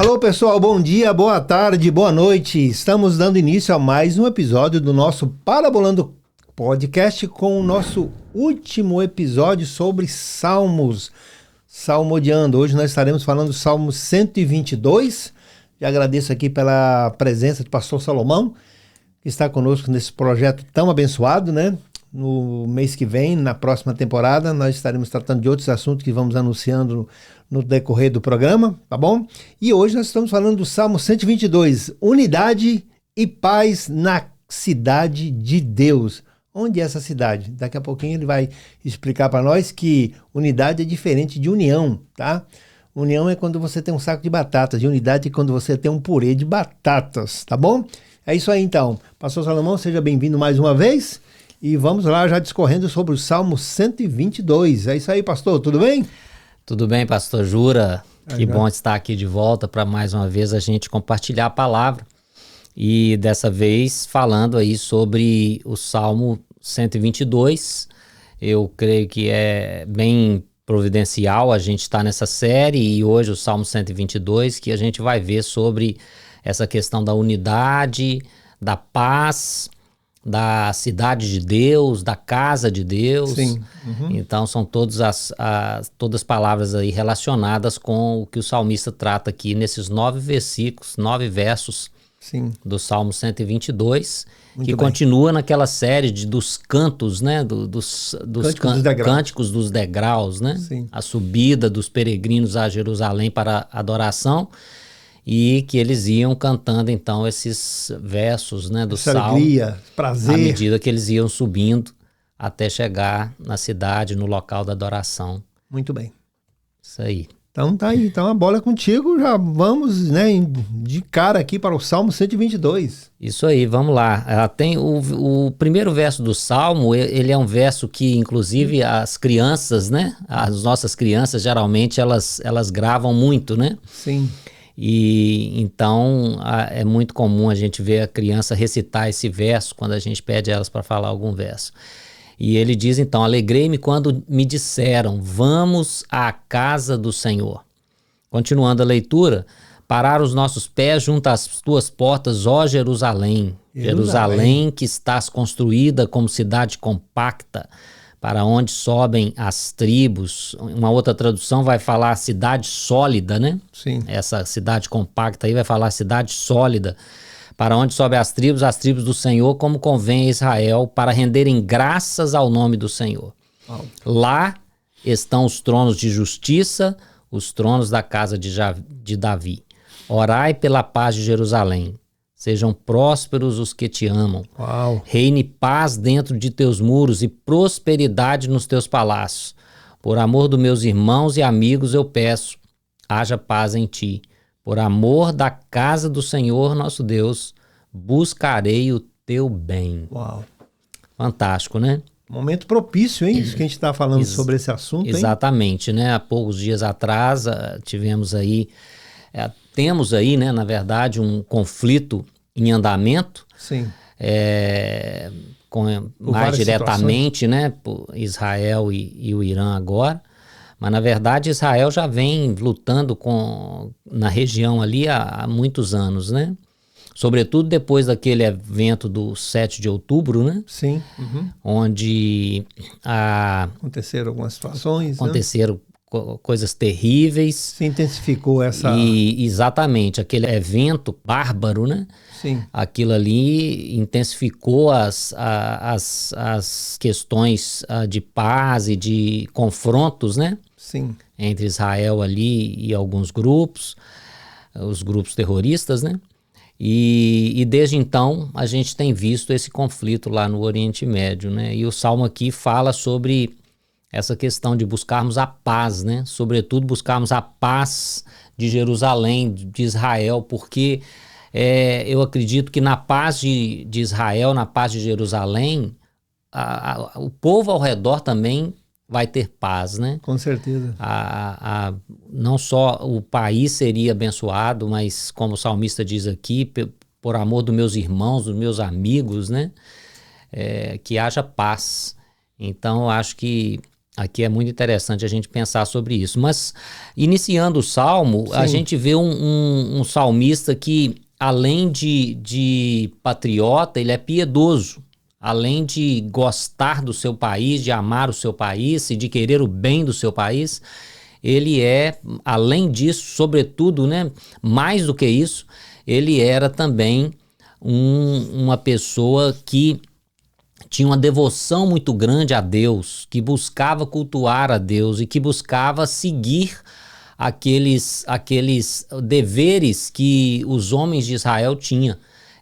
Alô pessoal, bom dia, boa tarde, boa noite. Estamos dando início a mais um episódio do nosso Parabolando Podcast com o nosso último episódio sobre Salmos, Salmodiando. Hoje nós estaremos falando do Salmo 122. E agradeço aqui pela presença do pastor Salomão, que está conosco nesse projeto tão abençoado, né? No mês que vem, na próxima temporada, nós estaremos tratando de outros assuntos que vamos anunciando no decorrer do programa, tá bom? E hoje nós estamos falando do Salmo 122, unidade e paz na cidade de Deus. Onde é essa cidade? Daqui a pouquinho ele vai explicar para nós que unidade é diferente de união, tá? União é quando você tem um saco de batatas, e unidade é quando você tem um purê de batatas, tá bom? É isso aí então. Pastor Salomão, seja bem-vindo mais uma vez. E vamos lá já discorrendo sobre o Salmo 122. É isso aí, pastor, tudo bem? Tudo bem, pastor Jura? Que bom estar aqui de volta para mais uma vez a gente compartilhar a palavra. E dessa vez falando aí sobre o Salmo 122. Eu creio que é bem providencial a gente estar nessa série, e hoje o Salmo 122, que a gente vai ver sobre essa questão da unidade, da paz, da cidade de Deus, da casa de Deus. Sim. Uhum. Então são todas as palavras aí relacionadas com o que o salmista trata aqui nesses 9 versículos, 9 versos. Sim. Do Salmo 122, muito que bem. Continua naquela série dos cantos, né? Dos cânticos dos degraus, né? Sim. A subida dos peregrinos a Jerusalém para adoração, e que eles iam cantando então esses versos, né, do Salmo, alegria, prazer, à medida que eles iam subindo até chegar na cidade, no local da adoração. Muito bem. Isso aí. Então tá aí, então a bola é contigo, já vamos, né, de cara aqui para o Salmo 122. Isso aí, vamos lá. Tem o primeiro verso do Salmo, ele é um verso que inclusive as crianças, né, as nossas crianças geralmente elas gravam muito, né? Sim. E então é muito comum a gente ver a criança recitar esse verso quando a gente pede elas para falar algum verso. E ele diz então: alegrei-me quando me disseram, vamos à casa do Senhor. Continuando a leitura: pararam os nossos pés junto às tuas portas, ó Jerusalém. Jerusalém, que estás construída como cidade compacta, para onde sobem as tribos. Uma outra tradução vai falar cidade sólida, né? Sim. Essa cidade compacta aí vai falar cidade sólida. Para onde sobem as tribos do Senhor, como convém a Israel, para renderem graças ao nome do Senhor. Wow. Lá estão os tronos de justiça, os tronos da casa de Davi. Orai pela paz de Jerusalém. Sejam prósperos os que te amam. Uau. Reine paz dentro de teus muros e prosperidade nos teus palácios. Por amor dos meus irmãos e amigos eu peço, haja paz em ti. Por amor da casa do Senhor nosso Deus, buscarei o teu bem. Uau. Fantástico, né? Momento propício, hein? Isso que a gente está falando sobre esse assunto, hein? Exatamente, né? Há poucos dias atrás temos aí, né, na verdade, um conflito em andamento. Sim. Mais diretamente, situações, né, por Israel e o Irã agora. Mas, na verdade, Israel já vem lutando na região ali há muitos anos, né? Sobretudo depois daquele evento do 7 de outubro, né? Sim. Uhum. Onde aconteceram algumas situações, aconteceram, né? Coisas terríveis. Se intensificou essa... Exatamente, aquele evento bárbaro, né? Sim. Aquilo ali intensificou as questões de paz e de confrontos, né? Sim. Entre Israel ali e alguns grupos, os grupos terroristas, né? E desde então a gente tem visto esse conflito lá no Oriente Médio, né? E o Salmo aqui fala sobre essa questão de buscarmos a paz, né? Sobretudo buscarmos a paz de Jerusalém, de Israel, porque eu acredito que na paz de Israel, na paz de Jerusalém, o povo ao redor também vai ter paz, né? Com certeza. Não só o país seria abençoado, mas como o salmista diz aqui, por amor dos meus irmãos, dos meus amigos, né? Que haja paz. Então eu acho que Aqui é muito interessante a gente pensar sobre isso. Mas, iniciando o Salmo, a gente vê um salmista que, além de patriota, ele é piedoso. Além de gostar do seu país, de amar o seu país e de querer o bem do seu país, ele é, além disso, sobretudo, né, mais do que isso, ele era também uma pessoa que tinha uma devoção muito grande a Deus, que buscava cultuar a Deus e que buscava seguir aqueles deveres que os homens de Israel tinham.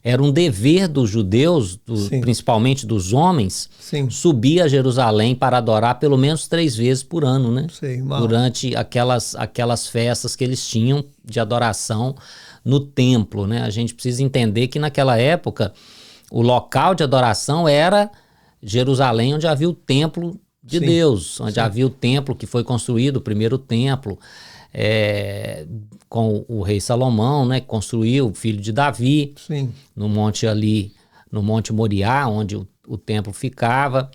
Era um dever dos judeus, principalmente dos homens, subir a Jerusalém para adorar pelo menos 3 vezes por ano, né? Durante aquelas festas que eles tinham de adoração no templo, né? A gente precisa entender que naquela época o local de adoração era Jerusalém, onde havia o templo de Deus, onde havia o templo que foi construído, o primeiro templo, com o rei Salomão, né, que construiu, o filho de Davi, no monte ali, no Monte Moriá, onde o templo ficava,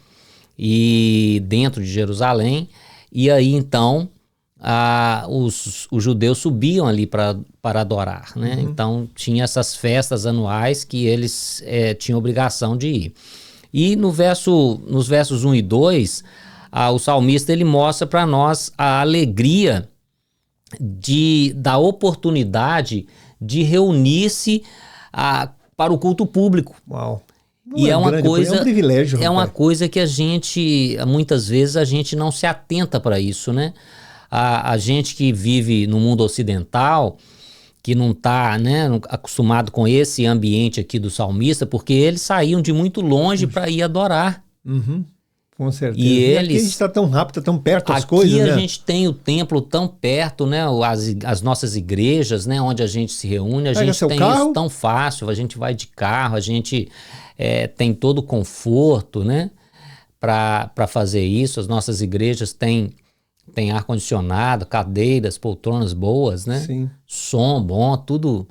e dentro de Jerusalém. E aí então os judeus subiam ali para adorar, né? Então tinha essas festas anuais que eles tinham obrigação de ir. E nos versos 1 e 2, o salmista ele mostra para nós a alegria da oportunidade de reunir-se para o culto público. Uau! E é uma coisa, é um privilégio. É uma coisa que muitas vezes a gente não se atenta para isso, né? A gente que vive no mundo ocidental, que não está, né, acostumado com esse ambiente aqui do salmista, porque eles saíam de muito longe para ir adorar. Com certeza. E aqui a gente está tão rápido, tão perto as coisas, né? Aqui a gente tem o templo tão perto, né? As nossas igrejas, né? Onde a gente se reúne, a gente tem isso tão fácil, a gente vai de carro, a gente tem todo o conforto, né? Para fazer isso. As nossas igrejas têm ar-condicionado, cadeiras, poltronas boas, né? Sim. Som bom, tudo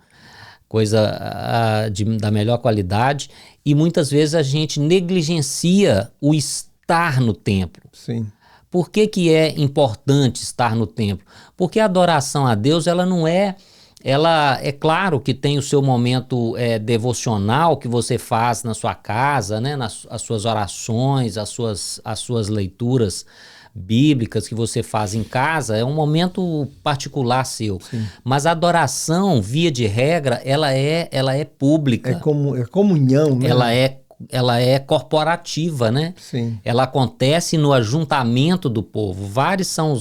coisa da melhor qualidade. E muitas vezes a gente negligencia o estar no templo. Sim. Por que é importante estar no templo? Porque a adoração a Deus, ela não é... Ela é claro que tem o seu momento devocional que você faz na sua casa, né? As suas orações, as suas leituras bíblicas que você faz em casa, é um momento particular seu. Sim. Mas a adoração, via de regra, ela é pública. É comunhão, né? Ela é corporativa, né? Sim. Ela acontece no ajuntamento do povo. Vários são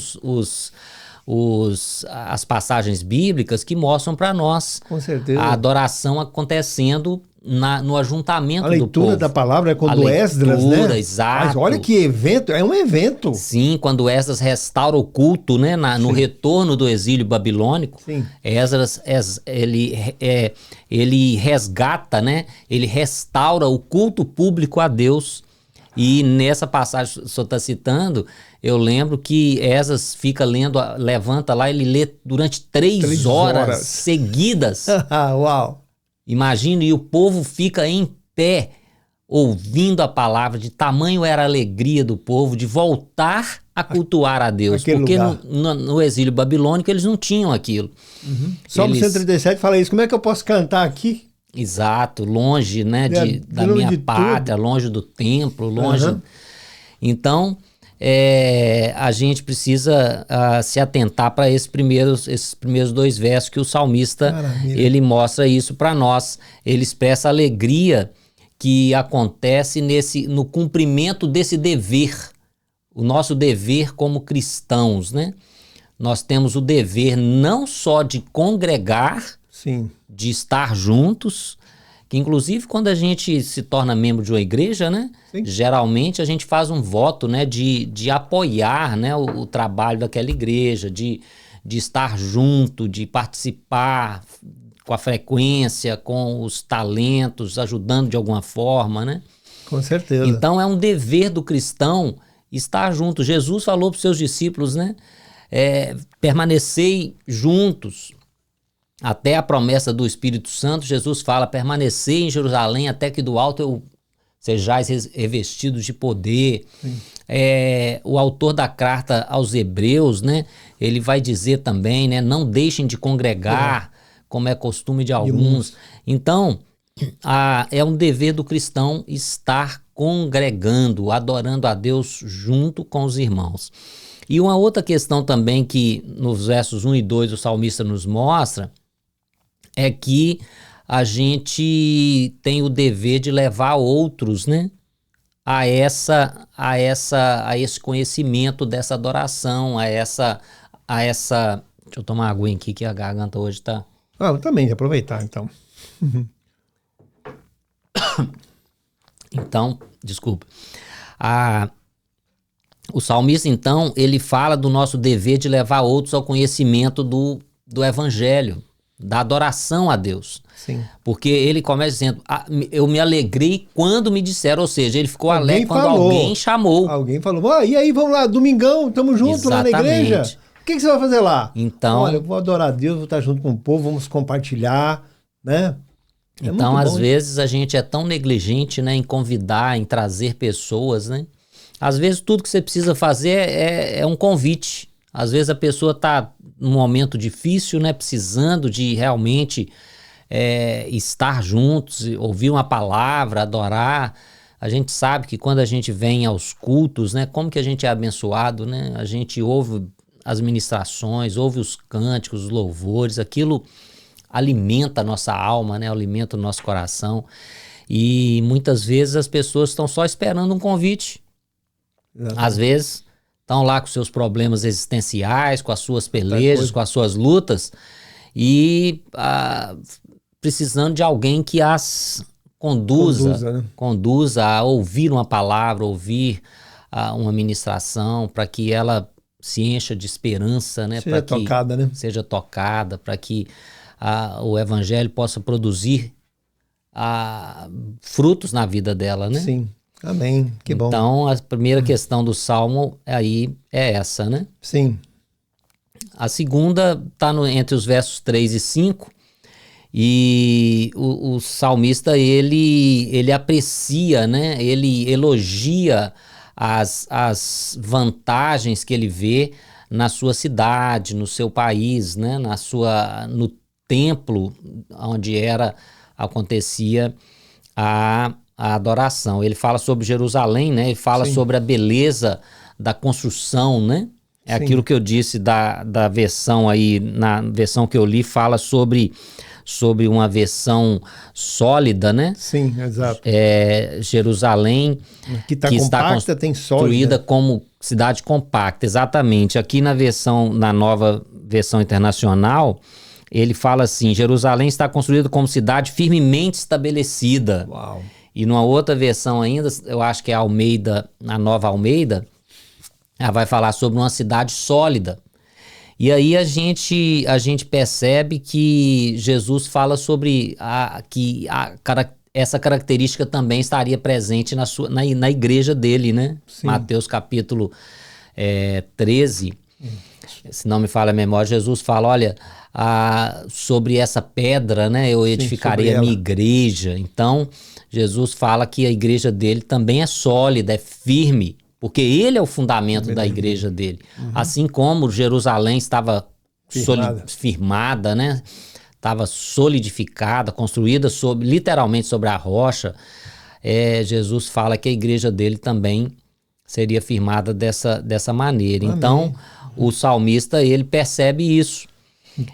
as passagens bíblicas que mostram para nós, com certeza, a adoração acontecendo no ajuntamento do povo. A leitura da palavra é quando Esdras, né? Exato. Mas olha que evento, é um evento. Sim, quando Esdras restaura o culto, né, no retorno do exílio babilônico, sim, Esdras ele resgata, né, ele restaura o culto público a Deus. E nessa passagem que o senhor está citando, eu lembro que Esdras fica lendo, levanta lá, ele lê durante 3 horas seguidas. Uau! Imagine, e o povo fica em pé, ouvindo a palavra, de tamanho era a alegria do povo de voltar a cultuar a Deus. Porque no exílio babilônico eles não tinham aquilo. Salmo 137 fala isso, como é que eu posso cantar aqui? Exato, longe, né, da minha pátria, longe do templo, longe. Então, a gente precisa se atentar para esses primeiros 2 versos que o salmista ele mostra isso para nós. Ele expressa a alegria que acontece no cumprimento desse dever, o nosso dever como cristãos, né? Nós temos o dever não só de congregar, sim, de estar juntos, que inclusive quando a gente se torna membro de uma igreja, né? Sim. Geralmente a gente faz um voto, né, de apoiar, né, o trabalho daquela igreja, de estar junto, de participar com a frequência, com os talentos, ajudando de alguma forma, né? Com certeza. Então é um dever do cristão estar junto. Jesus falou para os seus discípulos, né? Permanecei juntos. Até a promessa do Espírito Santo, Jesus fala, permanecei em Jerusalém até que do alto eu sejais revestidos de poder. O autor da carta aos Hebreus, né, ele vai dizer também, né, não deixem de congregar, como é costume de alguns. Então, é um dever do cristão estar congregando, adorando a Deus junto com os irmãos. E uma outra questão também que nos versos 1 e 2 o salmista nos mostra é que a gente tem o dever de levar outros, né, a esse conhecimento dessa adoração, a essa... Deixa eu tomar uma aguinha aqui que a garganta hoje tá... também, aproveitar então. Então, desculpa. O salmista, então, ele fala do nosso dever de levar outros ao conhecimento do evangelho, da adoração a Deus. Sim. Porque ele começa dizendo, eu me alegrei quando me disseram, ou seja, ele ficou alegre quando alguém chamou. Alguém falou, e aí, vamos lá, domingão, estamos juntos lá na igreja. O que você vai fazer lá? Então, olha, eu vou adorar a Deus, vou estar junto com o povo, vamos compartilhar, né? Então, às vezes, a gente é tão negligente, né, em convidar, em trazer pessoas, né? Às vezes, tudo que você precisa fazer é um convite. Às vezes, a pessoa está num momento difícil, né, precisando de realmente estar juntos, ouvir uma palavra, adorar. A gente sabe que quando a gente vem aos cultos, né, como que a gente é abençoado, né? A gente ouve as ministrações, ouve os cânticos, os louvores, aquilo alimenta a nossa alma, né? Alimenta o nosso coração. E muitas vezes as pessoas estão só esperando um convite. Exatamente. Às vezes estão lá com seus problemas existenciais, com as suas pelejas, com as suas lutas e precisando de alguém que as conduza a ouvir uma palavra, ouvir uma ministração, para que ela se encha de esperança, né? Seja tocada, né? Seja tocada, para que o evangelho possa produzir frutos na vida dela, né? Sim, amém, que bom. Então, a primeira questão do Salmo aí é essa, né? Sim. A segunda está entre os versos 3 e 5, e o salmista, ele aprecia, né? Ele elogia as vantagens que ele vê na sua cidade, no seu país, né? No templo onde acontecia a adoração. Ele fala sobre Jerusalém, né? Ele fala sobre a beleza da construção, né? É aquilo que eu disse da versão aí, na versão que eu li, fala sobre uma versão sólida, né? Sim, exato. Jerusalém que está construída como cidade compacta, exatamente. Aqui na nova versão internacional, ele fala assim: Jerusalém está construída como cidade firmemente estabelecida. Uau. E numa outra versão ainda, eu acho que é a Nova Almeida, ela vai falar sobre uma cidade sólida. E aí a gente percebe que Jesus fala sobre essa característica também estaria presente na igreja dele, né? Sim. Mateus capítulo 13, se não me falha a memória, Jesus fala, olha, sobre essa pedra, né? Eu edificarei a minha igreja. Então, Jesus fala que a igreja dele também é sólida, é firme, porque ele é o fundamento da igreja dele. Uhum. Assim como Jerusalém estava firmada, né? Estava solidificada, construída literalmente sobre a rocha. Jesus fala que a igreja dele também seria firmada dessa maneira. Amém. Então, o salmista, ele percebe isso.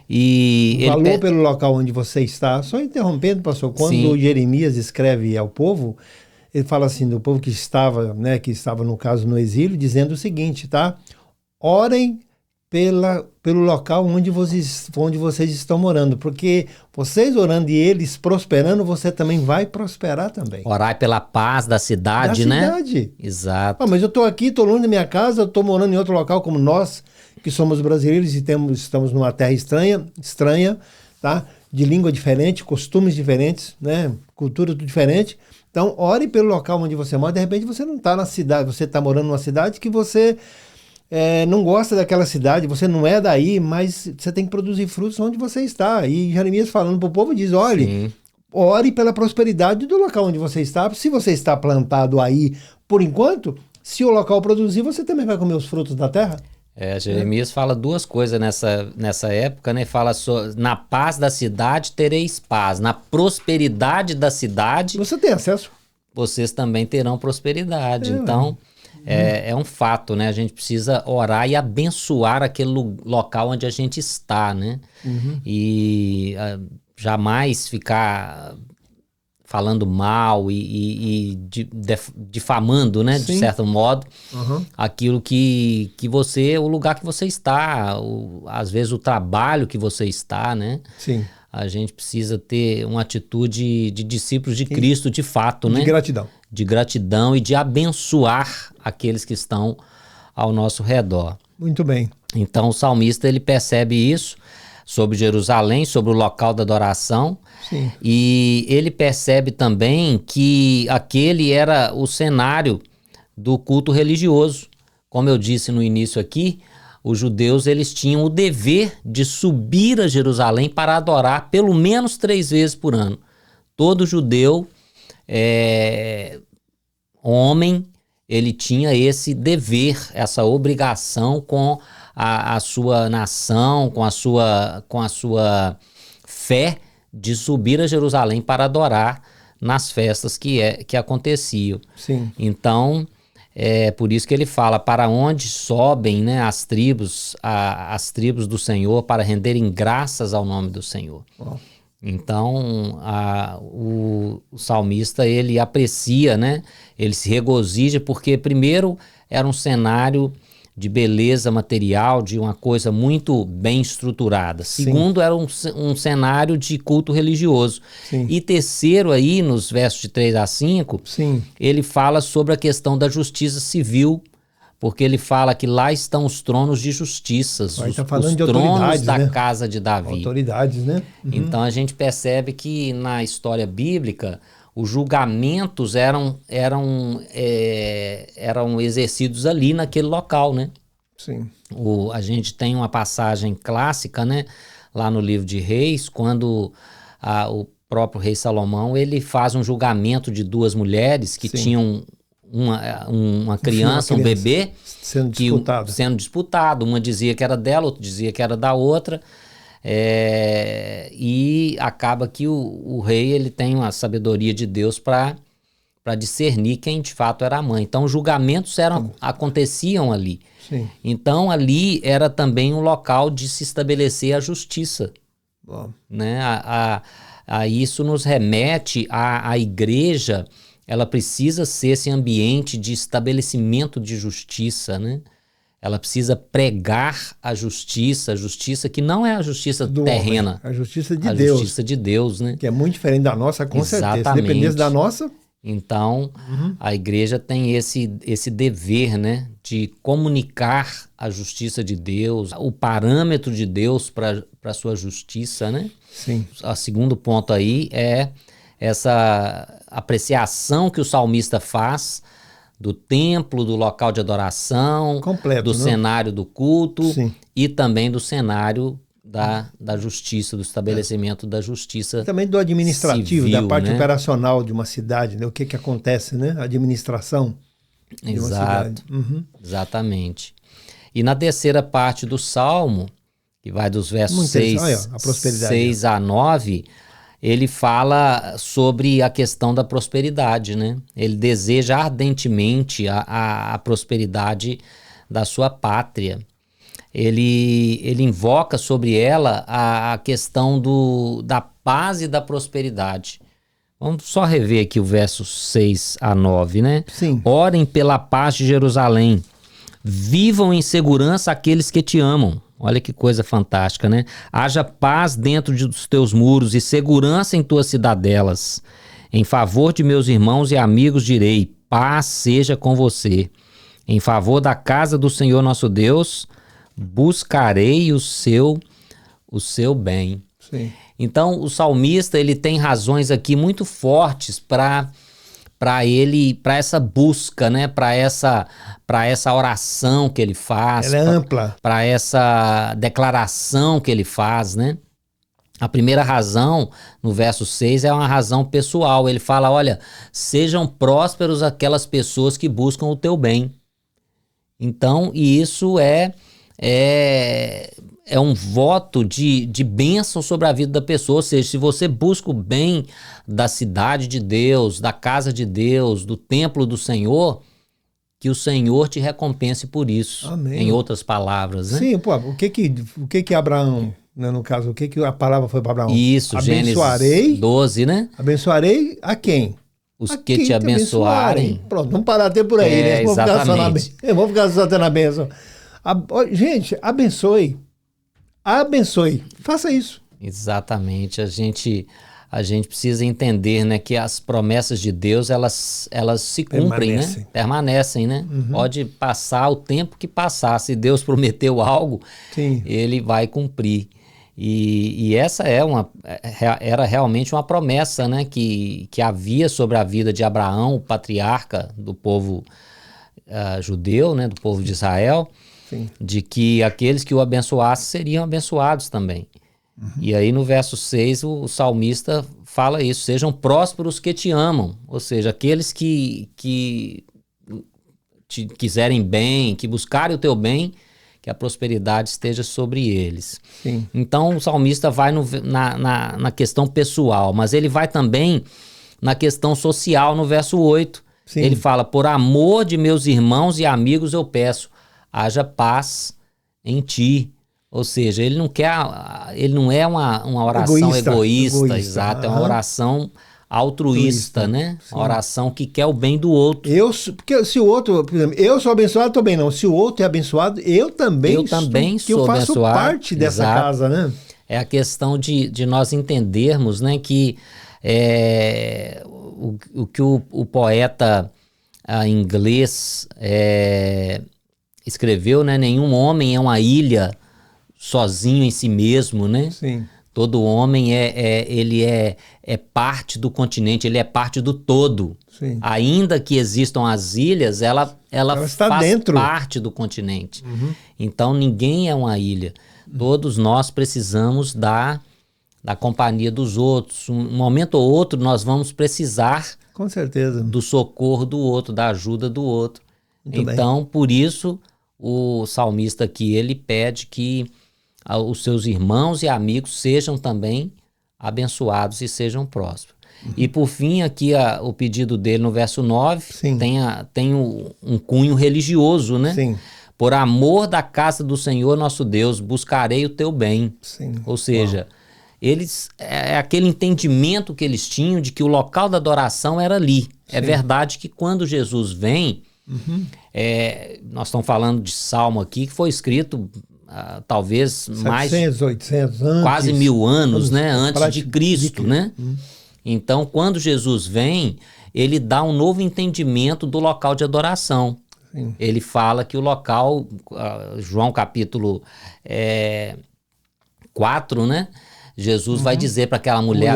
E o valor pelo local onde você está. Só interrompendo, pastor, quando Jeremias escreve ao povo, ele fala assim, do povo que estava no caso no exílio, dizendo o seguinte, tá? Orem pelo local onde vocês estão morando, porque vocês orando e eles prosperando, você também vai prosperar também. Orar pela paz da cidade, né? Da cidade. Exato. Mas eu estou aqui, estou longe da minha casa, estou morando em outro local, como nós, que somos brasileiros e estamos numa terra estranha, tá? De língua diferente, costumes diferentes, né? Cultura tudo diferente. Então, ore pelo local onde você mora. De repente, você não está na cidade, você está morando numa cidade que você não gosta daquela cidade, você não é daí, mas você tem que produzir frutos onde você está. E Jeremias falando para o povo diz, olhe, ore pela prosperidade do local onde você está. Se você está plantado aí, por enquanto, se o local produzir, você também vai comer os frutos da terra. Jeremias fala duas coisas nessa época, né? Fala na paz da cidade tereis paz, na prosperidade da cidade você tem acesso. Vocês também terão prosperidade. Então, é um fato, né? A gente precisa orar e abençoar aquele local onde a gente está, né? E jamais ficar falando mal e difamando, né? De certo modo, aquilo que você, o lugar que você está, às vezes o trabalho que você está, né? Sim. A gente precisa ter uma atitude de discípulos de Cristo de fato, né? De gratidão. De gratidão e de abençoar aqueles que estão ao nosso redor. Muito bem. Então o salmista ele percebe isso sobre Jerusalém, sobre o local da adoração. Sim. E ele percebe também que aquele era o cenário do culto religioso. Como eu disse no início aqui, os judeus eles tinham o dever de subir a Jerusalém para adorar pelo menos 3 vezes por ano. Todo judeu, homem, ele tinha esse dever, essa obrigação com a sua nação, com a sua fé, de subir a Jerusalém para adorar nas festas que aconteciam. Sim. Então, é por isso que ele fala, para onde sobem, né, as tribos do Senhor para renderem graças ao nome do Senhor. Oh. Então, o salmista, ele aprecia, né, ele se regozija, porque primeiro era um cenário de beleza material, de uma coisa muito bem estruturada. Segundo, era um cenário de culto religioso. Sim. E terceiro aí, nos versos de 3 a 5, Sim. ele fala sobre a questão da justiça civil, porque ele fala que lá estão os tronos de justiça, os tronos da casa de Davi. Autoridades, né? Então a gente percebe que na história bíblica os julgamentos eram exercidos ali naquele local, né? Sim. A gente tem uma passagem clássica, né? Lá no livro de Reis, quando o próprio rei Salomão ele faz um julgamento de 2 mulheres que tinham uma criança, um bebê sendo disputado. Uma dizia que era dela, outra dizia que era da outra. E acaba que o rei ele tem uma sabedoria de Deus para discernir quem de fato era a mãe. Então os julgamentos aconteciam ali. Sim. Então ali era também um local de se estabelecer a justiça. Né? Isso nos remete à igreja. Ela precisa ser esse ambiente de estabelecimento de justiça, né? Ela precisa pregar a justiça que não é a justiça terrena. Homem, a justiça de Deus. A justiça de Deus, né? Que é muito diferente da nossa, com certeza. Se dependesse da nossa... Então, a igreja tem esse dever, né? De comunicar a justiça de Deus, o parâmetro de Deus para a sua justiça, né? Sim. O segundo ponto aí é essa apreciação que o salmista faz do templo, do local de adoração, completo, do cenário do culto. Sim. E também do cenário da justiça, do estabelecimento da justiça também do administrativo, civil, da parte né? operacional de uma cidade, né? O que acontece, né? A administração de uma cidade. Exatamente. E na terceira parte do Salmo, que vai dos versos 6 a 9, ele fala sobre a questão da prosperidade, né? Ele deseja ardentemente a prosperidade da sua pátria. Ele invoca sobre ela a questão da paz e da prosperidade. Vamos só rever aqui o verso 6 a 9, né? Sim. Orem pela paz de Jerusalém. Vivam em segurança aqueles que te amam. Olha que coisa fantástica, né? Haja paz dentro dos teus muros e segurança em tuas cidadelas. Em favor de meus irmãos e amigos direi, paz seja com você. Em favor da casa do Senhor nosso Deus, buscarei o seu bem. Sim. Então, o salmista ele tem razões aqui muito fortes para essa busca, né? Para essa oração que ele faz. Ela é ampla. Para essa declaração que ele faz, né? A primeira razão, no verso 6, é uma razão pessoal. Ele fala, olha, sejam prósperos aquelas pessoas que buscam o teu bem. Então, e isso é um voto de bênção sobre a vida da pessoa. Ou seja, se você busca o bem da cidade de Deus, da casa de Deus, do templo do Senhor, que o Senhor te recompense por isso. Amém. Em outras palavras, né? Sim, pô, o que Abraão, né, no caso, o que a palavra foi para Abraão? Isso, abençoarei, Gênesis 12, né? Abençoarei a quem? Os que te abençoarem. Pronto, vamos parar até por aí, né? Exatamente. Vamos ficar só tendo a bênção. Gente, abençoe. Abençoe. Faça isso. Exatamente. A gente precisa entender, né, que as promessas de Deus, elas se cumprem, né? Permanecem, né? Uhum. Pode passar o tempo que passar. Se Deus prometeu algo, sim, ele vai cumprir. E essa era realmente uma promessa, né, que havia sobre a vida de Abraão, o patriarca do povo judeu, né, do povo de Israel, sim, de que aqueles que o abençoassem seriam abençoados também. Uhum. E aí no verso 6 o salmista fala isso, sejam prósperos que te amam, ou seja, aqueles que te quiserem bem, que buscarem o teu bem, que a prosperidade esteja sobre eles. Sim. Então o salmista vai na questão pessoal, mas ele vai também na questão social no verso 8. Sim. Ele fala, por amor de meus irmãos e amigos eu peço, haja paz em ti. Ou seja, ele não é uma oração egoísta, exato, é uma oração altruísta, né? Sim. Uma oração que quer o bem do outro. Porque se o outro, por exemplo, eu sou abençoado, estou bem, não. Se o outro é abençoado, eu também sou abençoado. Eu faço parte dessa casa, né? É a questão de nós entendermos, né, que o que o poeta inglês escreveu, né? Nenhum homem é uma ilha sozinho em si mesmo, né? Sim. Todo homem ele é parte do continente, ele é parte do todo. Sim. Ainda que existam as ilhas, ela está faz dentro. Parte do continente. Uhum. Então ninguém é uma ilha. Todos nós precisamos da companhia dos outros. Um momento ou outro nós vamos precisar, com certeza, do socorro do outro, da ajuda do outro. Muito então, bem. Por isso, o salmista aqui, ele pede que os seus irmãos e amigos sejam também abençoados e sejam prósperos. Uhum. E por fim, aqui o pedido dele no verso 9 tem um cunho religioso, né? Sim. Por amor da casa do Senhor nosso Deus, buscarei o teu bem. Sim. Ou seja, é aquele entendimento que eles tinham de que o local da adoração era ali. Sim. É verdade que quando Jesus vem, uhum, nós estamos falando de Salmo aqui, que foi escrito talvez 700, mais 800 anos, quase 1000 anos, né, antes de Cristo, né? Então, quando Jesus vem, ele dá um novo entendimento do local de adoração. Sim. Ele fala que o local, João capítulo 4, né? Jesus vai dizer para aquela mulher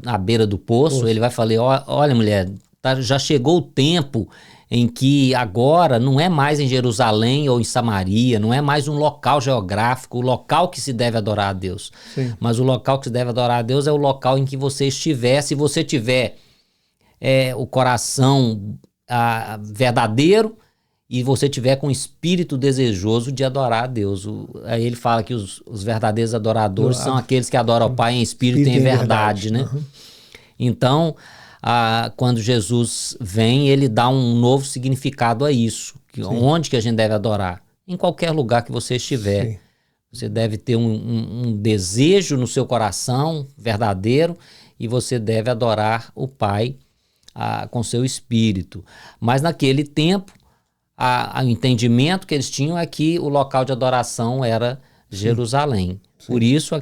à beira do poço, ele vai falar, olha mulher, já chegou o tempo em que agora não é mais em Jerusalém ou em Samaria, não é mais um local geográfico, o local que se deve adorar a Deus. Sim. Mas o local que se deve adorar a Deus é o local em que você estiver. Se você tiver o coração verdadeiro e você tiver com o espírito desejoso de adorar a Deus. Aí ele fala que os verdadeiros adoradores são aqueles que adoram ao Pai em espírito e em verdade, né? Uhum. Então, quando Jesus vem, ele dá um novo significado a isso. Onde que a gente deve adorar? Em qualquer lugar que você estiver. Sim. Você deve ter um desejo no seu coração verdadeiro e você deve adorar o Pai com seu espírito. Mas naquele tempo, o entendimento que eles tinham é que o local de adoração era Jerusalém. Sim. Por isso,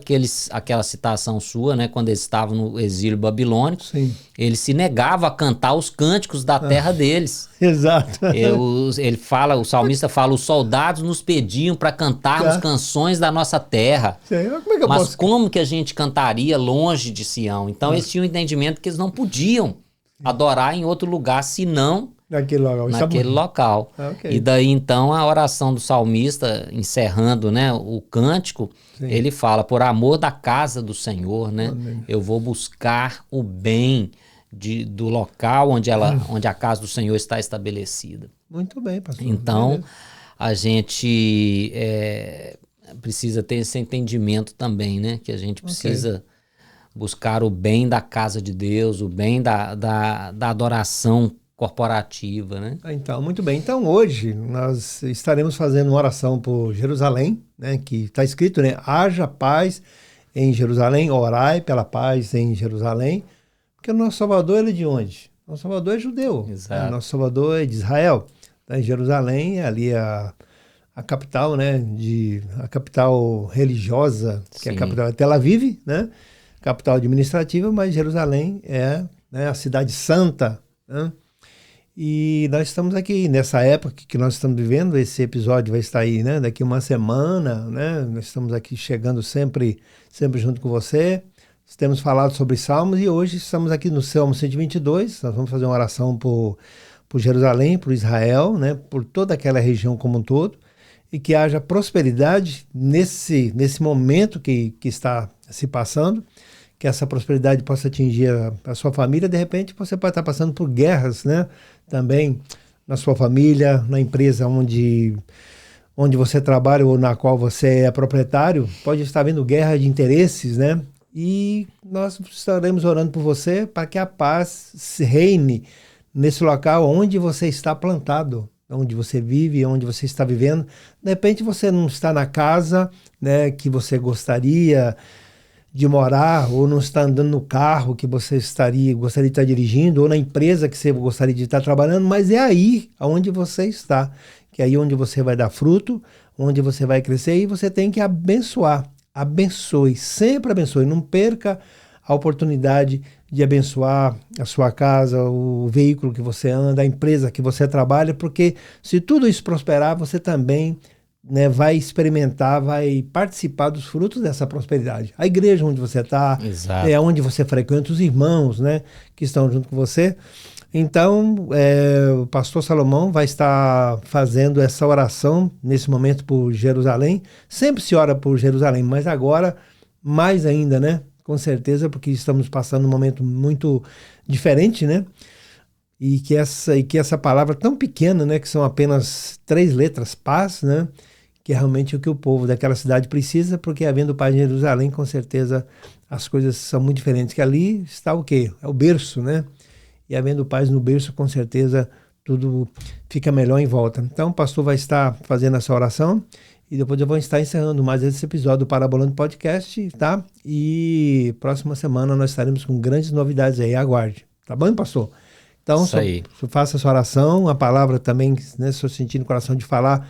aquela citação sua, né, quando eles estavam no exílio babilônico, sim, ele se negava a cantar os cânticos da terra deles. Exato. O salmista fala, os soldados nos pediam para cantarmos canções da nossa terra. Sim. Mas como que a gente cantaria longe de Sião? Então eles tinham um entendimento que eles não podiam adorar em outro lugar, senão naquele local. Okay. E daí então a oração do salmista, encerrando, né, o cântico, sim, ele fala: por amor da casa do Senhor, né, eu vou buscar o bem do local onde a casa do Senhor está estabelecida. Muito bem, pastor. Então a gente precisa ter esse entendimento também, né, que a gente precisa buscar o bem da casa de Deus, o bem da adoração corporativa, né? Então, muito bem. Então, hoje nós estaremos fazendo uma oração por Jerusalém, né? Que está escrito, né? Haja paz em Jerusalém, orai pela paz em Jerusalém, porque o nosso Salvador, ele é de onde? O nosso Salvador é judeu. Exato. Né? Nosso Salvador é de Israel. Tá? Em Jerusalém, ali a capital, né? A capital religiosa, que é a capital de Tel Aviv, né? Capital administrativa, mas Jerusalém é, né, a cidade santa, né? E nós estamos aqui nessa época que nós estamos vivendo. Esse episódio vai estar aí, né, daqui uma semana, né? Nós estamos aqui chegando sempre junto com você. Temos falado sobre Salmos e hoje estamos aqui no Salmo 122. Nós vamos fazer uma oração por Jerusalém, por Israel, né, por toda aquela região como um todo, e que haja prosperidade nesse momento que está se passando, que essa prosperidade possa atingir a sua família. De repente você pode estar passando por guerras, né? Também na sua família, na empresa onde você trabalha ou na qual você é proprietário, pode estar havendo guerra de interesses, né? E nós estaremos orando por você para que a paz se reine nesse local onde você está plantado, onde você vive, onde você está vivendo. De repente você não está na casa, né, que você gostaria de morar, ou não está andando no carro que você gostaria de estar dirigindo, ou na empresa que você gostaria de estar trabalhando, mas é aí onde você está, que é aí onde você vai dar fruto, onde você vai crescer, e você tem que abençoar. Abençoe, sempre abençoe, não perca a oportunidade de abençoar a sua casa, o veículo que você anda, a empresa que você trabalha, porque se tudo isso prosperar, você também, né, vai experimentar, vai participar dos frutos dessa prosperidade. A igreja onde você está, é onde você frequenta, os irmãos, né, que estão junto com você. Então, o pastor Salomão vai estar fazendo essa oração nesse momento por Jerusalém. Sempre se ora por Jerusalém, mas agora mais ainda, né? Com certeza, porque estamos passando um momento muito diferente, né? E que essa palavra tão pequena, né, que são apenas 3 letras, paz, né, que é realmente o que o povo daquela cidade precisa, porque havendo paz em Jerusalém, com certeza as coisas são muito diferentes. Que ali está o quê? É o berço, né? E havendo paz no berço, com certeza tudo fica melhor em volta. Então o pastor vai estar fazendo essa oração e depois eu vou estar encerrando mais esse episódio do Parabolando Podcast, tá? E próxima semana nós estaremos com grandes novidades aí, aguarde. Tá bom, pastor? Então, faça essa oração, a palavra também, né, estou sentindo no coração de falar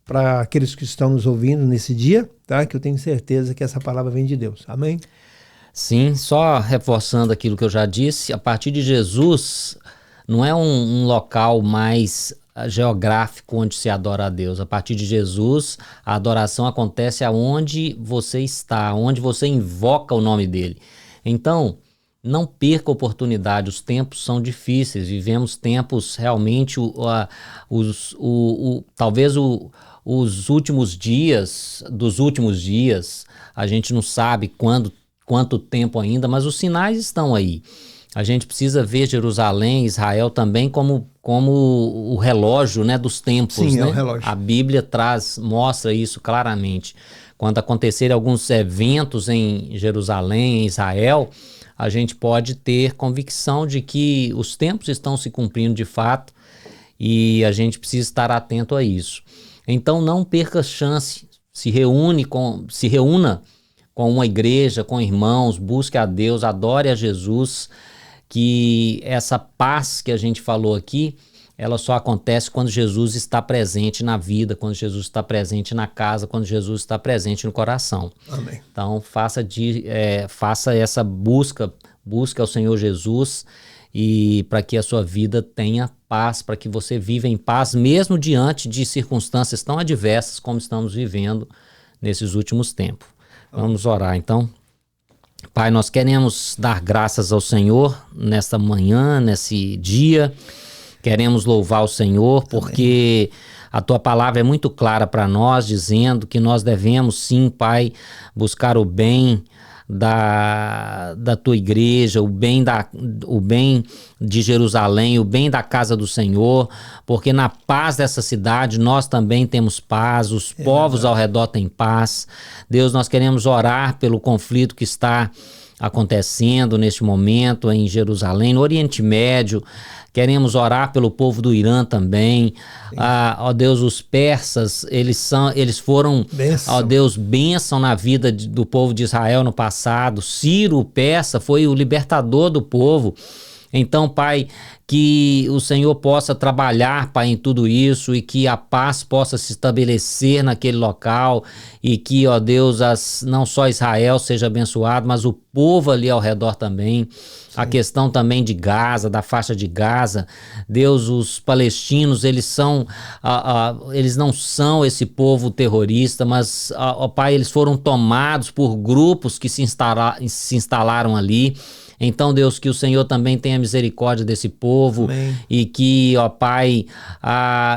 para aqueles que estão nos ouvindo nesse dia, tá? Que eu tenho certeza que essa palavra vem de Deus. Amém? Sim, só reforçando aquilo que eu já disse, a partir de Jesus não é um local mais geográfico onde se adora a Deus. A partir de Jesus, a adoração acontece aonde você está, onde você invoca o nome dele. Então, não perca a oportunidade, os tempos são difíceis, vivemos tempos realmente, talvez os últimos dias, a gente não sabe quanto tempo ainda, mas os sinais estão aí. A gente precisa ver Jerusalém, Israel também como o relógio, né, dos tempos. Sim, né? É o relógio. A Bíblia mostra isso claramente. Quando acontecerem alguns eventos em Jerusalém, em Israel, a gente pode ter convicção de que os tempos estão se cumprindo de fato e a gente precisa estar atento a isso. Então não perca chance, se reúna com uma igreja, com irmãos, busque a Deus, adore a Jesus, que essa paz que a gente falou aqui, ela só acontece quando Jesus está presente na vida, quando Jesus está presente na casa, quando Jesus está presente no coração. Amém. Então faça essa busca ao Senhor Jesus, e para que a sua vida tenha paz, para que você viva em paz, mesmo diante de circunstâncias tão adversas como estamos vivendo nesses últimos tempos. Vamos orar então. Pai, nós queremos dar graças ao Senhor nesta manhã, nesse dia. Queremos louvar o Senhor porque a tua palavra é muito clara para nós, dizendo que nós devemos sim, Pai, buscar o bem da tua igreja, o bem de Jerusalém, o bem da casa do Senhor, porque na paz dessa cidade nós também temos paz, os povos ao redor têm paz. Deus, nós queremos orar pelo conflito que está acontecendo neste momento em Jerusalém, no Oriente Médio. Queremos orar pelo povo do Irã também. Ó Deus, os persas, eles foram, ó Deus, bênção na vida do povo de Israel no passado. Ciro, o persa, foi o libertador do povo. Então, Pai, que o Senhor possa trabalhar, Pai, em tudo isso e que a paz possa se estabelecer naquele local e que, ó Deus, não só Israel seja abençoado, mas o povo ali ao redor também. Sim. A questão também de Gaza, da faixa de Gaza. Deus, os palestinos, eles não são esse povo terrorista, mas, ó Pai, eles foram tomados por grupos que se instalaram ali. Então, Deus, que o Senhor também tenha misericórdia desse povo. Amém. E que, ó Pai,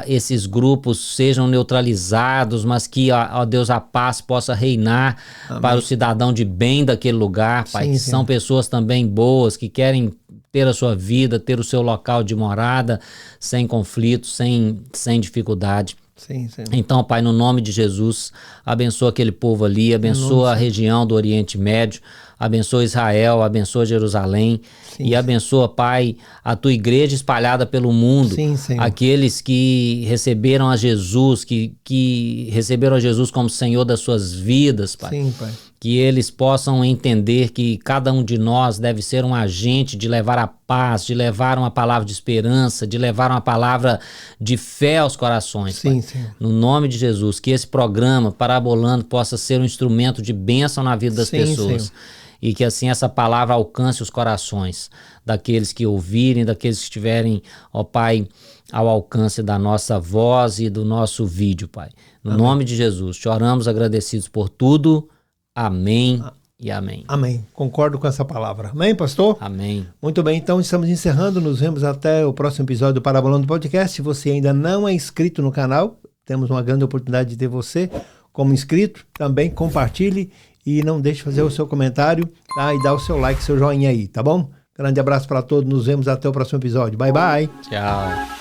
esses grupos sejam neutralizados, mas que, ó Deus, a paz possa reinar. Amém. Para o cidadão de bem daquele lugar, Pai, que são pessoas também boas, que querem ter a sua vida, ter o seu local de morada, sem conflito, sem dificuldade. Sim. Então, Pai, no nome de Jesus, abençoa aquele povo ali, abençoa a região do Oriente Médio, abençoa Israel, abençoa Jerusalém. E abençoa, Pai, a tua igreja espalhada pelo mundo. Aqueles que receberam a Jesus, que receberam a Jesus como Senhor das suas vidas, Pai. Sim, Pai. Que eles possam entender que cada um de nós deve ser um agente de levar a paz, de levar uma palavra de esperança, de levar uma palavra de fé aos corações. Sim. No nome de Jesus, que esse programa Parabolando possa ser um instrumento de bênção na vida das pessoas. Senhor. E que assim essa palavra alcance os corações daqueles que ouvirem, daqueles que estiverem, ó Pai, ao alcance da nossa voz e do nosso vídeo, Pai. No nome de Jesus, te oramos agradecidos por tudo. Amém e amém. Amém. Concordo com essa palavra. Amém, pastor? Amém. Muito bem, então estamos encerrando. Nos vemos até o próximo episódio do Parabolando Podcast. Se você ainda não é inscrito no canal, temos uma grande oportunidade de ter você como inscrito. Também compartilhe e não deixe de fazer o seu comentário, tá? E dar o seu like, seu joinha aí, tá bom? Grande abraço para todos. Nos vemos até o próximo episódio. Bye, bye. Tchau.